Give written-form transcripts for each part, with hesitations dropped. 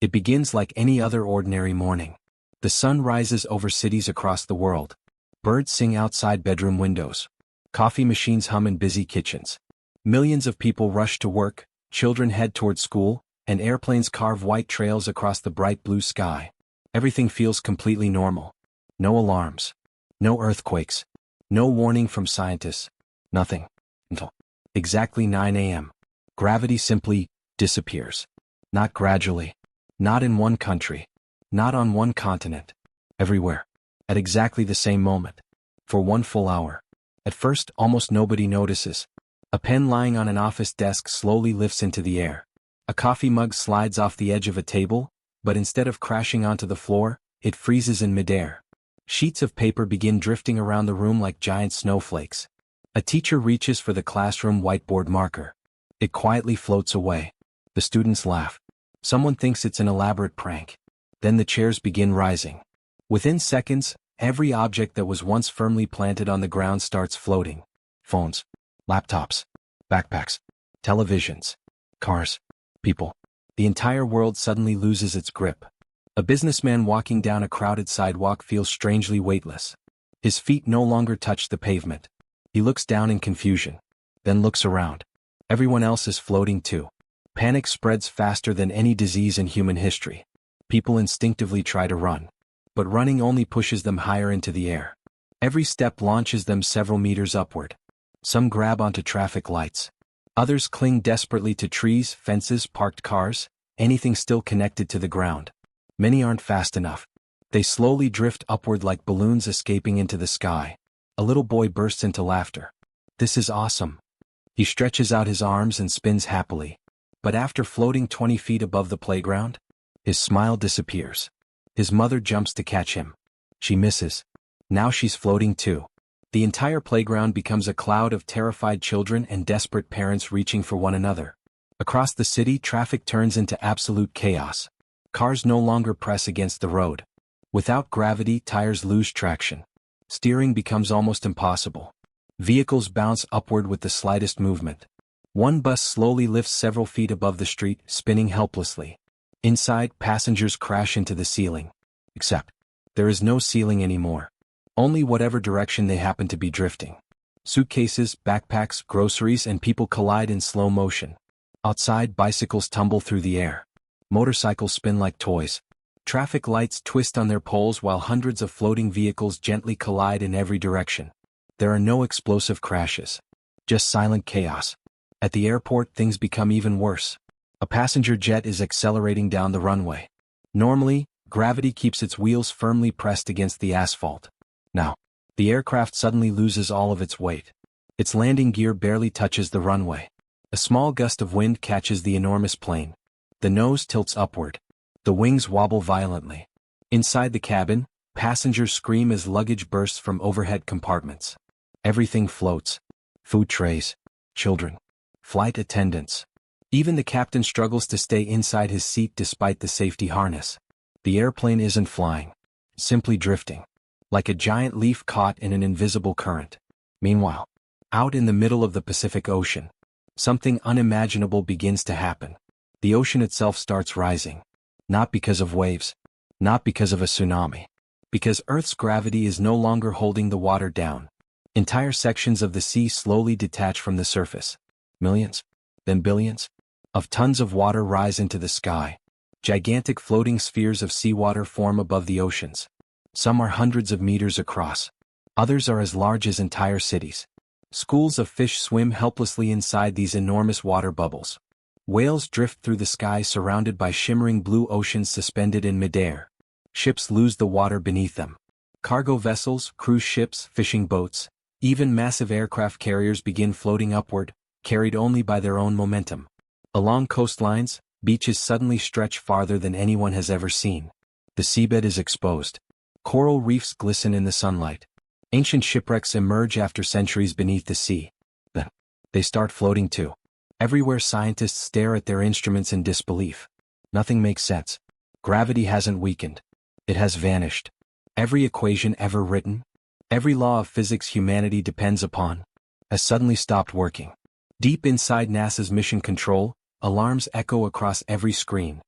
It begins like any other ordinary morning. The sun rises over cities across the world. Birds sing outside bedroom windows. Coffee machines hum in busy kitchens. Millions of people rush to work, children head toward school, and airplanes carve white trails across the bright blue sky. Everything feels completely normal. No alarms. No earthquakes. No warning from scientists. Nothing. Until exactly 9 a.m. Gravity simply disappears. Not gradually. Not in one country. Not on one continent. Everywhere. At exactly the same moment. For 1 full hour. At first, almost nobody notices. A pen lying on an office desk slowly lifts into the air. A coffee mug slides off the edge of a table, but instead of crashing onto the floor, it freezes in midair. Sheets of paper begin drifting around the room like giant snowflakes. A teacher reaches for the classroom whiteboard marker. It quietly floats away. The students laugh. Someone thinks it's an elaborate prank. Then the chairs begin rising. Within seconds, every object that was once firmly planted on the ground starts floating. Phones, laptops, backpacks, televisions, cars, people. The entire world suddenly loses its grip. A businessman walking down a crowded sidewalk feels strangely weightless. His feet no longer touch the pavement. He looks down in confusion, then looks around. Everyone else is floating too. Panic spreads faster than any disease in human history. People instinctively try to run. But running only pushes them higher into the air. Every step launches them several meters upward. Some grab onto traffic lights. Others cling desperately to trees, fences, parked cars, anything still connected to the ground. Many aren't fast enough. They slowly drift upward like balloons escaping into the sky. A little boy bursts into laughter. This is awesome. He stretches out his arms and spins happily. But after floating 20 feet above the playground, his smile disappears. His mother jumps to catch him. She misses. Now she's floating too. The entire playground becomes a cloud of terrified children and desperate parents reaching for one another. Across the city, traffic turns into absolute chaos. Cars no longer press against the road. Without gravity, tires lose traction. Steering becomes almost impossible. Vehicles bounce upward with the slightest movement. One bus slowly lifts several feet above the street, spinning helplessly. Inside, passengers crash into the ceiling. Except, there is no ceiling anymore. Only whatever direction they happen to be drifting. Suitcases, backpacks, groceries, and people collide in slow motion. Outside, bicycles tumble through the air. Motorcycles spin like toys. Traffic lights twist on their poles while hundreds of floating vehicles gently collide in every direction. There are no explosive crashes. Just silent chaos. At the airport, things become even worse. A passenger jet is accelerating down the runway. Normally, gravity keeps its wheels firmly pressed against the asphalt. Now, the aircraft suddenly loses all of its weight. Its landing gear barely touches the runway. A small gust of wind catches the enormous plane. The nose tilts upward. The wings wobble violently. Inside the cabin, passengers scream as luggage bursts from overhead compartments. Everything floats. Food trays. Children. Flight attendants. Even the captain struggles to stay inside his seat despite the safety harness. The airplane isn't flying. Simply drifting. Like a giant leaf caught in an invisible current. Meanwhile, out in the middle of the Pacific Ocean, something unimaginable begins to happen. The ocean itself starts rising. Not because of waves. Not because of a tsunami. Because Earth's gravity is no longer holding the water down. Entire sections of the sea slowly detach from the surface. Millions, then billions, of tons of water rise into the sky. Gigantic floating spheres of seawater form above the oceans. Some are hundreds of meters across. Others are as large as entire cities. Schools of fish swim helplessly inside these enormous water bubbles. Whales drift through the sky surrounded by shimmering blue oceans suspended in midair. Ships lose the water beneath them. Cargo vessels, cruise ships, fishing boats, even massive aircraft carriers begin floating upward, carried only by their own momentum. Along coastlines, beaches suddenly stretch farther than anyone has ever seen. The seabed is exposed. Coral reefs glisten in the sunlight. Ancient shipwrecks emerge after centuries beneath the sea. Then, they start floating too. Everywhere scientists stare at their instruments in disbelief. Nothing makes sense. Gravity hasn't weakened. It has vanished. Every equation ever written, every law of physics humanity depends upon, has suddenly stopped working. Deep inside NASA's mission control, alarms echo across every screen.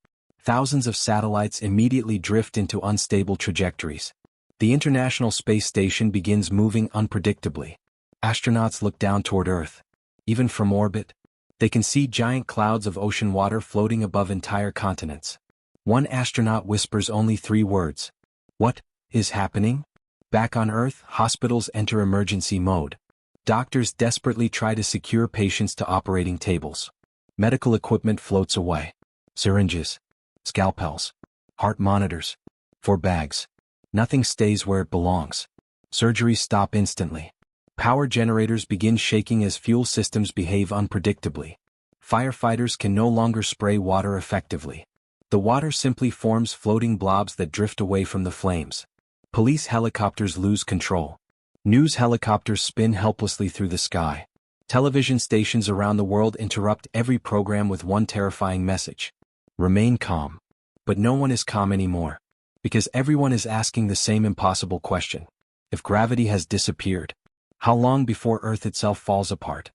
Thousands of satellites immediately drift into unstable trajectories. The International Space Station begins moving unpredictably. Astronauts look down toward Earth. Even from orbit, they can see giant clouds of ocean water floating above entire continents. One astronaut whispers only 3 words. What is happening? Back on Earth, hospitals enter emergency mode. Doctors desperately try to secure patients to operating tables. Medical equipment floats away. Syringes, scalpels, heart monitors, 4 bags. Nothing stays where it belongs. Surgeries stop instantly. Power generators begin shaking as fuel systems behave unpredictably. Firefighters can no longer spray water effectively. The water simply forms floating blobs that drift away from the flames. Police helicopters lose control. News helicopters spin helplessly through the sky. Television stations around the world interrupt every program with one terrifying message. Remain calm. But no one is calm anymore. Because everyone is asking the same impossible question. If gravity has disappeared, how long before Earth itself falls apart?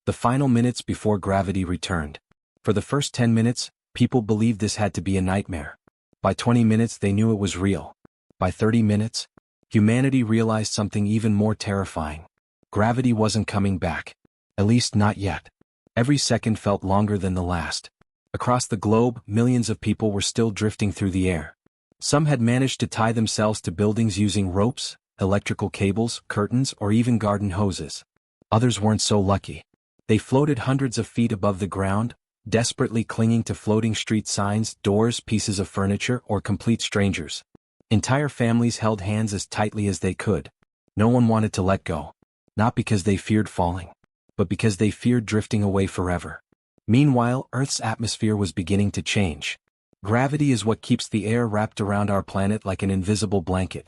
The final minutes before gravity returned. For the first 10 minutes, people believed this had to be a nightmare. By 20 minutes they knew it was real. By 30 minutes, humanity realized something even more terrifying. Gravity wasn't coming back. At least not yet. Every second felt longer than the last. Across the globe, millions of people were still drifting through the air. Some had managed to tie themselves to buildings using ropes, electrical cables, curtains, or even garden hoses. Others weren't so lucky. They floated hundreds of feet above the ground, desperately clinging to floating street signs, doors, pieces of furniture, or complete strangers. Entire families held hands as tightly as they could. No one wanted to let go. Not because they feared falling, but because they feared drifting away forever. Meanwhile, Earth's atmosphere was beginning to change. Gravity is what keeps the air wrapped around our planet like an invisible blanket.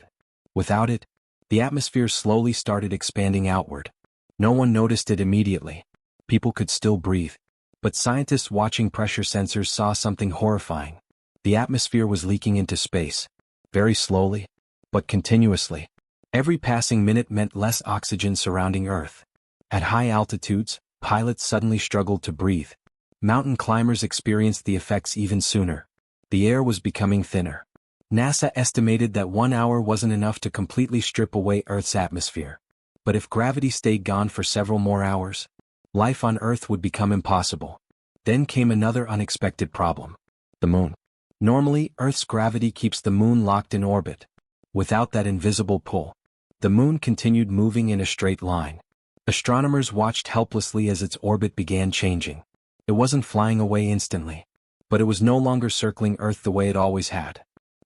Without it, the atmosphere slowly started expanding outward. No one noticed it immediately. People could still breathe. But scientists watching pressure sensors saw something horrifying. The atmosphere was leaking into space. Very slowly, but continuously. Every passing minute meant less oxygen surrounding Earth. At high altitudes, pilots suddenly struggled to breathe. Mountain climbers experienced the effects even sooner. The air was becoming thinner. NASA estimated that 1 hour wasn't enough to completely strip away Earth's atmosphere. But if gravity stayed gone for several more hours, life on Earth would become impossible. Then came another unexpected problem. The Moon. Normally, Earth's gravity keeps the Moon locked in orbit. Without that invisible pull, the Moon continued moving in a straight line. Astronomers watched helplessly as its orbit began changing. It wasn't flying away instantly, but it was no longer circling Earth the way it always had.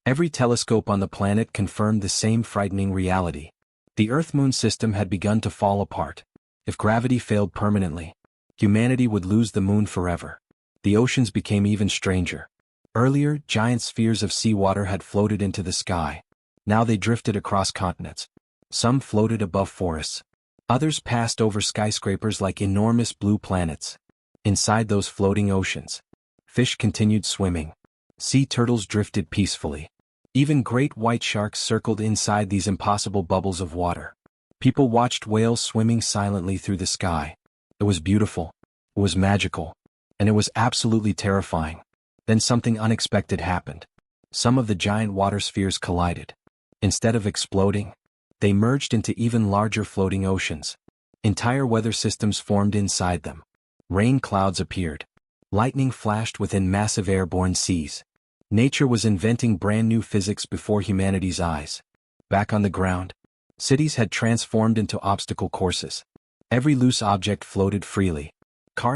Every telescope on the planet confirmed the same frightening reality. The Earth-Moon system had begun to fall apart. If gravity failed permanently, humanity would lose the Moon forever. The oceans became even stranger. Earlier, giant spheres of seawater had floated into the sky. Now they drifted across continents. Some floated above forests. Others passed over skyscrapers like enormous blue planets. Inside those floating oceans, fish continued swimming. Sea turtles drifted peacefully. Even great white sharks circled inside these impossible bubbles of water. People watched whales swimming silently through the sky. It was beautiful. It was magical. And it was absolutely terrifying. Then something unexpected happened. Some of the giant water spheres collided. Instead of exploding, they merged into even larger floating oceans. Entire weather systems formed inside them. Rain clouds appeared. Lightning flashed within massive airborne seas. Nature was inventing brand new physics before humanity's eyes. Back on the ground, cities had transformed into obstacle courses. Every loose object floated freely. Cars